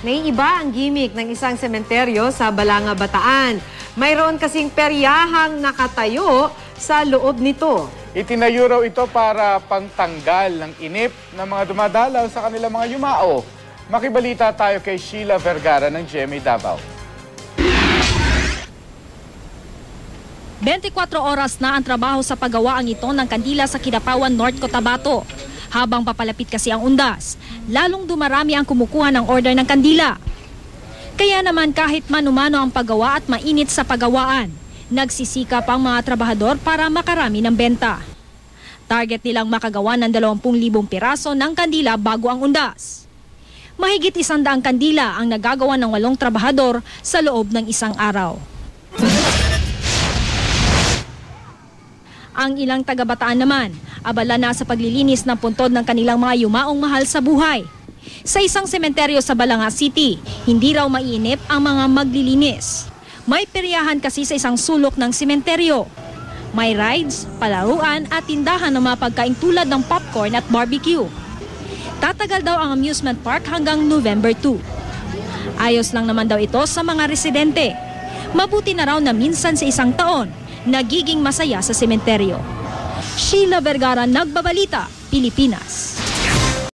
Naiiba ang gimmick ng isang sementeryo sa Balanga, Bataan. Mayroon kasing peryahang nakatayo sa loob nito. Itinayo raw ito para pangtanggal ng inip ng mga dumadalaw sa kanilang mga yumao. Makibalita tayo kay Sheila Vergara ng GMA Davao. 24 oras na ang trabaho sa paggawaang ito ng kandila sa Kidapawan, North Cotabato. Habang papalapit kasi ang undas, lalong dumarami ang kumukuha ng order ng kandila. Kaya naman kahit manumano ang paggawa at mainit sa paggawaan, nagsisikap ang mga trabahador para makarami ng benta. Target nilang makagawa ng 20,000 piraso ng kandila bago ang undas. Mahigit 100 kandila ang nagagawa ng 8 trabahador sa loob ng isang araw. Ang ilang taga-Bataan naman, abala na sa paglilinis ng puntod ng kanilang mga yumaong mahal sa buhay. Sa isang sementeryo sa Balanga City, hindi raw maiinip ang mga maglilinis. May peryahan kasi sa isang sulok ng sementeryo. May rides, palaruan at tindahan ng mga pagkain tulad ng popcorn at barbecue. Tatagal daw ang amusement park hanggang November 2. Ayos lang naman daw ito sa mga residente. Mabuti na raw na minsan sa isang taon, nagiging masaya sa sementeryo. Sheila Vergara, Nagbabalita, Pilipinas.